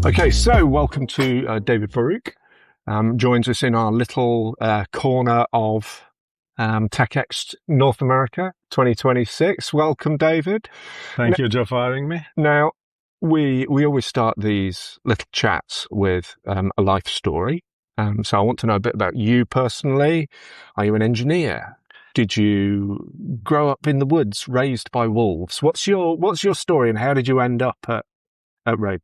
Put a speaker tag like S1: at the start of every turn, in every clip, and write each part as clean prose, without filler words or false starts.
S1: Okay, so welcome to David Baruc. Joins us in our little corner of TechEx North America 2026. Welcome, David.
S2: Thank you, Joe, for having me.
S1: Now, we always start these little chats with a life story. So I want to know a bit about you personally. Are you an engineer? Did you grow up in the woods, raised by wolves? What's your story, and how did you end up at Raven?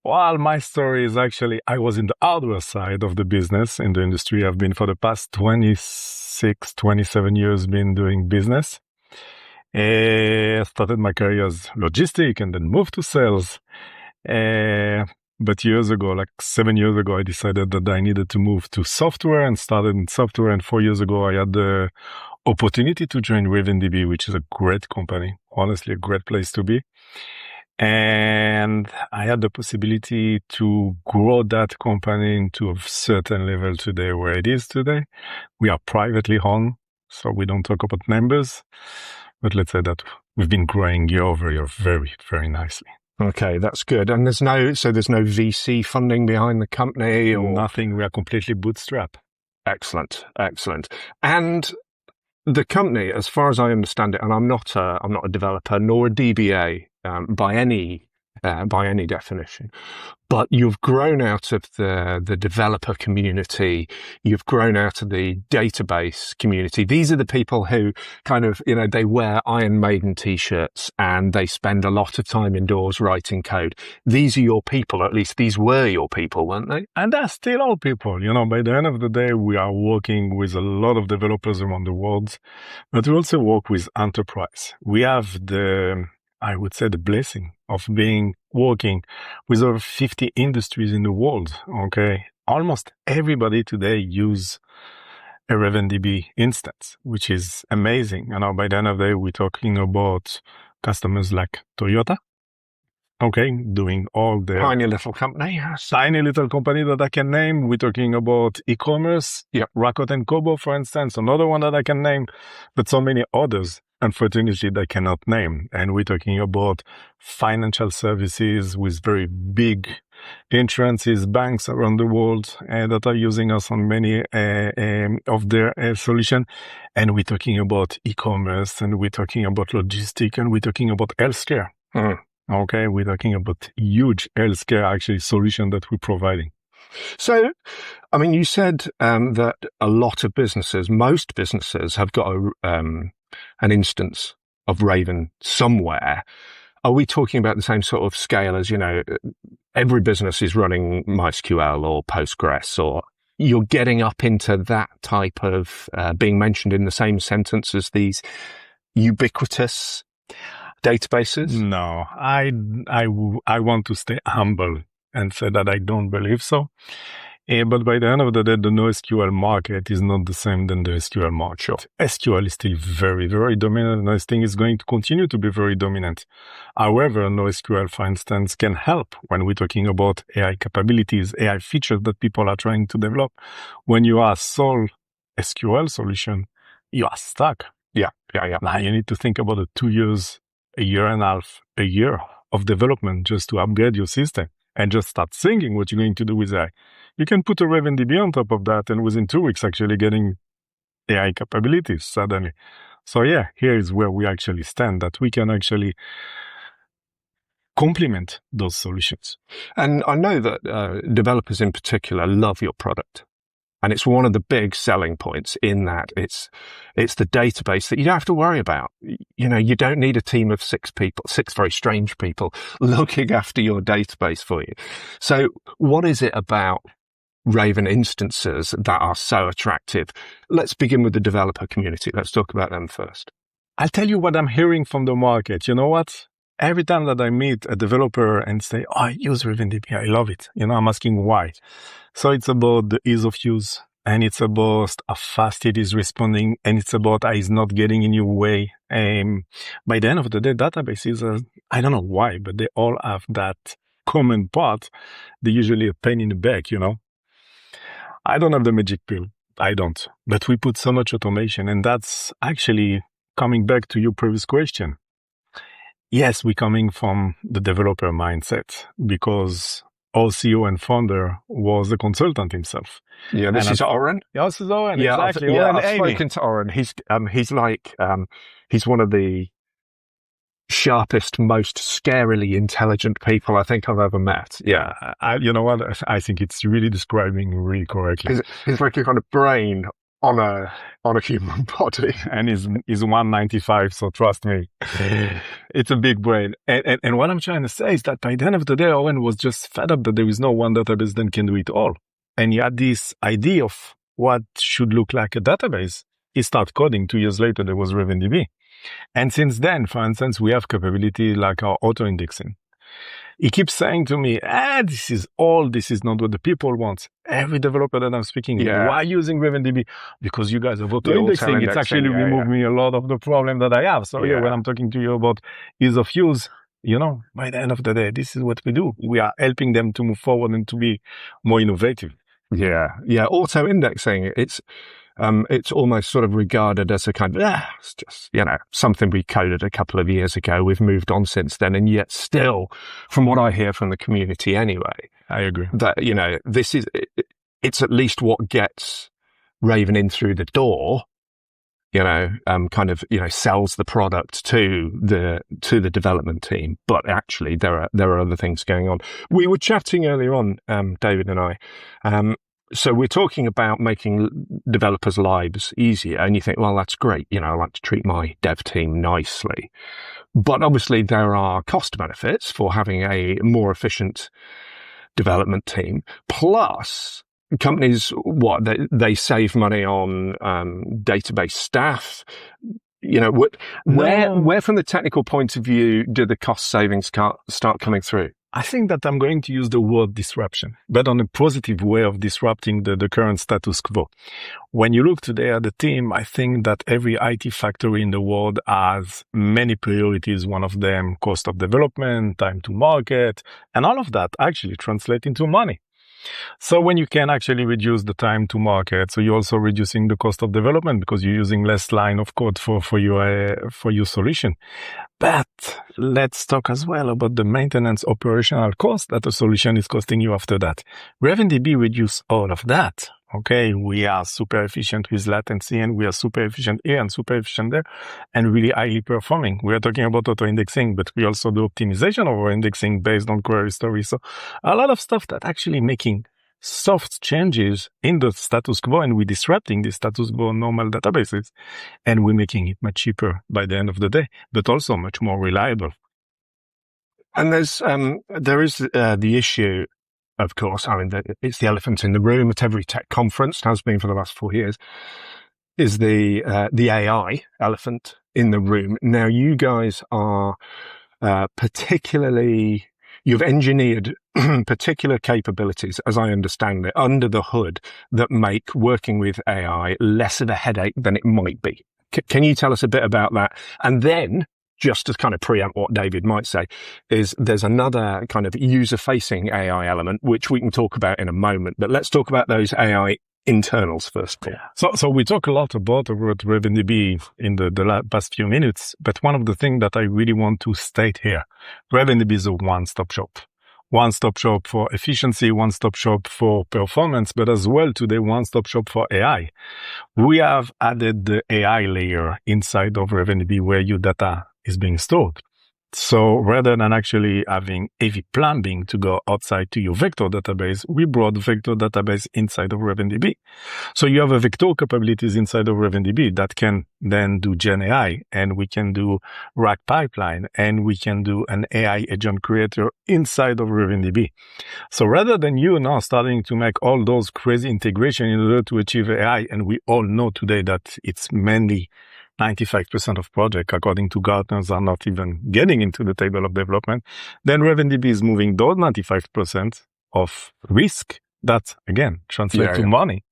S2: Well, my story is actually, I was in the hardware side of the business, in the industry. I've been for the past 26, 27 years been doing business. I started my career as logistic and then moved to sales. But years ago, like 7 years ago, I decided that I needed to move to software and started in software. And 4 years ago, I had the opportunity to join RavenDB, which is a great company, honestly, a great place to be. And I had the possibility to grow that company into a certain level today where it is today. We are privately owned, so we don't talk about numbers, but let's say that we've been growing year over year very, very nicely.
S1: Okay, that's good. And there's no VC funding behind the company or
S2: nothing. We are completely bootstrapped.
S1: Excellent. And the company, as far as I understand it, and I'm not a developer nor a DBA by any definition, but you've grown out of the developer community, you've grown out of the database community. These are the people who kind of, they wear Iron Maiden t-shirts and they spend a lot of time indoors writing code. These are your people, at least these were your people, weren't they?
S2: And they're still all people. By the end of the day, we are working with a lot of developers around the world, but we also work with enterprise. We have the blessing of working with over 50 industries in the world. Okay. Almost everybody today use a RavenDB instance, which is amazing. By the end of the day, we're talking about customers like Toyota. Okay. Doing all the
S1: tiny little company
S2: that I can name. We're talking about e-commerce.
S1: Yeah.
S2: Rakuten Kobo, for instance, another one that I can name, but so many others. Unfortunately, I cannot name. And we're talking about financial services with very big insurances, banks around the world that are using us on many of their solutions. And we're talking about e-commerce, and we're talking about logistics, and we're talking about healthcare. Okay, we're talking about huge healthcare actually solution that we're providing.
S1: So, you said that a lot of most businesses have got an instance of Raven somewhere. Are we talking about the same sort of scale as, every business is running MySQL or Postgres, or you're getting up into that type of being mentioned in the same sentence as these ubiquitous databases?
S2: No, I want to stay humble and say that I don't believe so. But by the end of the day, the NoSQL market is not the same than the SQL market. SQL is still very, very dominant, and I think it's going to continue to be very dominant. However, NoSQL, for instance, can help when we're talking about AI capabilities, AI features that people are trying to develop. When you are sole SQL solution, you are stuck.
S1: Yeah.
S2: Now you need to think about 2 years, a year and a half, a year of development just to upgrade your system and just start thinking what you're going to do with AI. You can put a RavenDB on top of that, and within 2 weeks, actually getting AI capabilities suddenly. So yeah, here is where we actually stand, that we can actually complement those solutions.
S1: And I know that developers in particular love your product. And it's one of the big selling points in that it's the database that you don't have to worry about. You don't need a team of 6 very strange people looking after your database for you. So what is it about Raven instances that are so attractive? Let's begin with the developer community. Let's talk about them first.
S2: I'll tell you what I'm hearing from the market. You know what? Every time that I meet a developer and say, I use RavenDB, I love it. I'm asking why. So it's about the ease of use, and it's about how fast it is responding, and it's about how it's not getting in your way. By the end of the day, databases, I don't know why, but they all have that common part. They're usually a pain in the back, I don't have the magic pill. I don't. But we put so much automation, and that's actually coming back to your previous question. yes, we're coming from the developer mindset because our CEO and founder was a consultant himself.
S1: Yeah, this is Oren.
S2: Yes, this is Oren,
S1: Yeah,
S2: exactly. Oren
S1: I've
S2: Amy.
S1: spoken to Oren. He's like he's one of the sharpest, most scarily intelligent people I think I've ever met. Yeah,
S2: you know what? I think it's really describing really correctly.
S1: He's like a kind of brain on a human body,
S2: and he's 195. So trust me, it's a big brain. And what I'm trying to say is that by the end of the day, Owen was just fed up that there is no one database that can do it all. And he had this idea of what should look like a database. He started coding. 2 years later, there was RavenDB. And since then, for instance, we have capability like our auto-indexing. He keeps saying to me, this is old. This is not what the people want. Every developer that I'm speaking, why using RavenDB? Because you guys have auto-indexing. It's actually removed me a lot of the problem that I have. So when I'm talking to you about ease of use, by the end of the day, this is what we do. We are helping them to move forward and to be more innovative.
S1: Yeah. Auto-indexing. It's almost sort of regarded as a kind of, it's just, something we coded a couple of years ago. We've moved on since then. And yet still, from what I hear from the community anyway,
S2: I agree
S1: that, this is, it's at least what gets Raven in through the door, sells the product to the development team. But actually there are other things going on. We were chatting earlier on, David and I, so we're talking about making developers' lives easier, and you think, well, that's great. I like to treat my dev team nicely. But obviously there are cost benefits for having a more efficient development team. Plus, companies, they save money on database staff. Where from the technical point of view do the cost savings start coming through?
S2: I think that I'm going to use the word disruption, but on a positive way of disrupting the current status quo. When you look today at the team, I think that every IT factory in the world has many priorities. One of them, cost of development, time to market, and all of that actually translate into money. So when you can actually reduce the time to market, so you're also reducing the cost of development because you're using less line of code for your solution. But let's talk as well about the maintenance operational cost that a solution is costing you after that. RavenDB reduce all of that. Okay, we are super efficient with latency and we are super efficient here and super efficient there and really highly performing. We are talking about auto-indexing, but we also do optimization of our indexing based on query stories. So a lot of stuff that actually making soft changes in the status quo, and we're disrupting the status quo normal databases, and we're making it much cheaper by the end of the day, but also much more reliable.
S1: And there is the issue, of course, it's the elephant in the room at every tech conference, has been for the last 4 years, is the AI elephant in the room. Now, you guys are you've engineered particular capabilities, as I understand it, under the hood that make working with AI less of a headache than it might be. Can you tell us a bit about that? And then, just to kind of preempt what David might say, there's another kind of user-facing AI element, which we can talk about in a moment. But let's talk about those AI internals first.
S2: So we talk a lot about RavenDB in the past few minutes, but one of the things that I really want to state here, RavenDB is a one-stop shop. One-stop shop for efficiency, one-stop shop for performance, but as well today, one-stop shop for AI. We have added the AI layer inside of RavenDB where your data is being stored. So rather than actually having heavy plumbing to go outside to your vector database, we brought vector database inside of RavenDB. So you have a vector capabilities inside of RavenDB that can then do GenAI, and we can do RAG pipeline, and we can do an AI agent creator inside of RavenDB. So rather than you now starting to make all those crazy integration in order to achieve AI, and we all know today that it's mainly 95% of projects, according to Gartners, are not even getting into the table of development, then RavenDB is moving those 95% of risk that, again, translate to money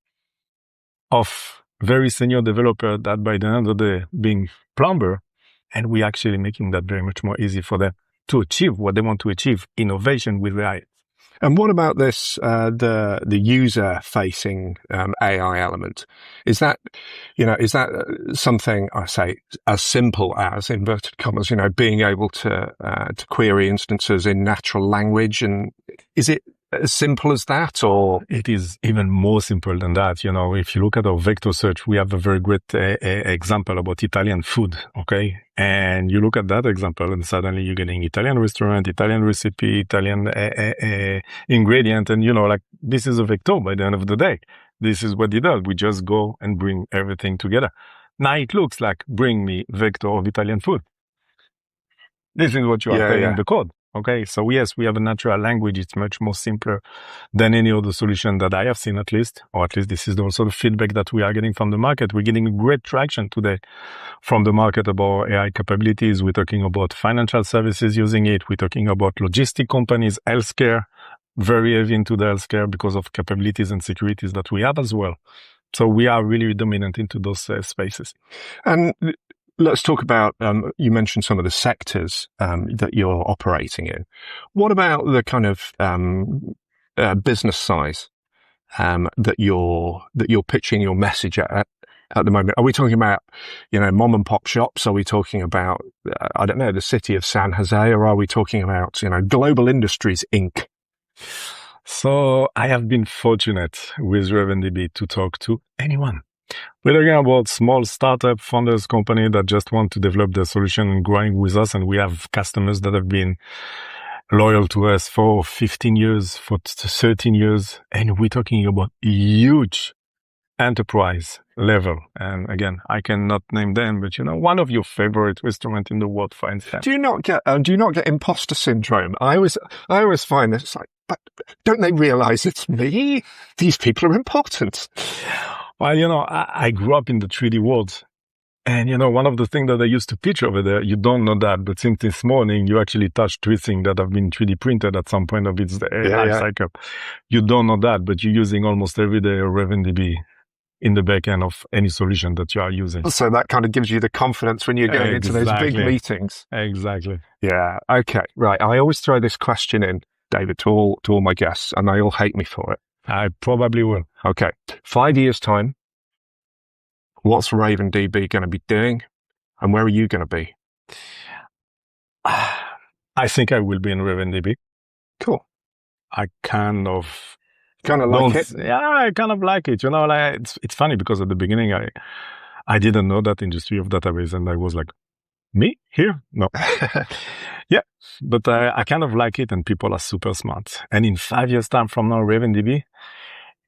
S2: of very senior developer that by the end of the day being plumber, and we actually making that very much more easy for them to achieve what they want to achieve, innovation with AI.
S1: And what about this, the user-facing AI element? Is that something, I say, as simple as, inverted commas, being able to query instances in natural language? And is it as simple as that, or?
S2: It is even more simple than that. If you look at our vector search, we have a very great example about Italian food, okay? And you look at that example and suddenly you're getting Italian restaurant, Italian recipe, Italian ingredient. And, this is a vector by the end of the day. This is what it does. We just go and bring everything together. Now it looks like bring me vector of Italian food. This is what you are telling the code. Okay, so yes, we have a natural language. It's much more simpler than any other solution that I have seen, at least, or at least this is also the feedback that we are getting from the market. We're getting great traction today from the market about AI capabilities. We're talking about financial services using it. We're talking about logistic companies, healthcare, very heavy into the healthcare because of capabilities and securities that we have as well. So we are really dominant into those spaces.
S1: And let's talk about, you mentioned some of the sectors that you're operating in. What about the kind of business size that you're pitching your message at the moment? Are we talking about, mom and pop shops? Are we talking about, I don't know, the city of San Jose? Or are we talking about, Global Industries, Inc.?
S2: So I have been fortunate with RavenDB to talk to anyone. We're talking about small startup founders company that just want to develop their solution and growing with us. And we have customers that have been loyal to us for 15 years, for 13 years. And we're talking about huge enterprise level. And again, I cannot name them, but one of your favorite restaurants in the world, for instance.
S1: Do you not get imposter syndrome? I always find this, it's like, but don't they realize it's me? These people are important.
S2: Well, I grew up in the 3D world. And, one of the things that I used to pitch over there, you don't know that, but since this morning, you actually touched 3 things that have been 3D printed at some point of its life cycle. You don't know that, but you're using almost every day a RavenDB in the back end of any solution that you are using.
S1: So that kind of gives you the confidence when you're going into those big meetings.
S2: Exactly.
S1: Yeah. Okay. Right. I always throw this question in, David, to all my guests, and they all hate me for it.
S2: I probably will.
S1: Okay. 5 years' time, what's RavenDB going to be doing, and where are you going to be?
S2: I think I will be in RavenDB.
S1: Cool.
S2: I kind of
S1: like it.
S2: Yeah, I kind of like it. It's funny because at the beginning I didn't know that industry of database, and I was like, me here? No. Yeah, but I kind of like it, and people are super smart. And in 5 years' time from now, RavenDB,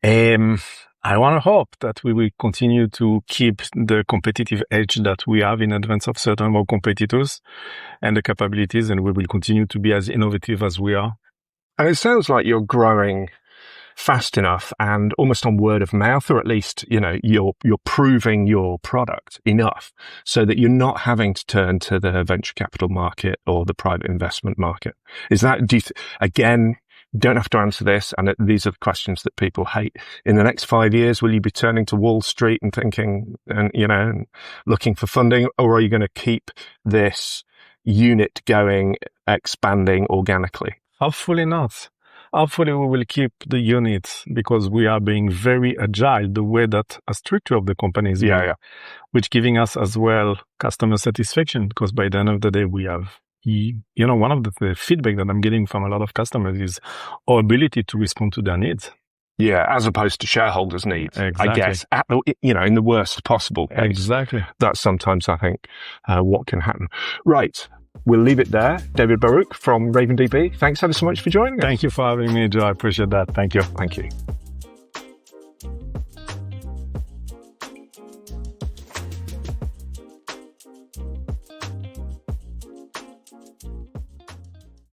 S2: I want to hope that we will continue to keep the competitive edge that we have in advance of certain of our competitors and the capabilities, and we will continue to be as innovative as we are.
S1: And it sounds like you're growing fast enough and almost on word of mouth, or at least, you're proving your product enough so that you're not having to turn to the venture capital market or the private investment market. Is that, again, don't have to answer this, and these are the questions that people hate. In the next 5 years, will you be turning to Wall Street and thinking, and looking for funding, or are you going to keep this unit going, expanding organically?
S2: Hopefully not. Hopefully we will keep the units because we are being very agile the way that a structure of the company is, which giving us as well customer satisfaction, because by the end of the day we have, one of the feedback that I'm getting from a lot of customers is our ability to respond to their needs.
S1: Yeah, as opposed to shareholders' needs,
S2: exactly.
S1: I guess, in the worst possible case.
S2: Exactly.
S1: That's sometimes, I think, what can happen. Right. We'll leave it there. David Baruc from RavenDB. Thanks ever so much for joining us.
S2: Thank you for having me, Joe. I appreciate that. Thank you.
S1: Thank you.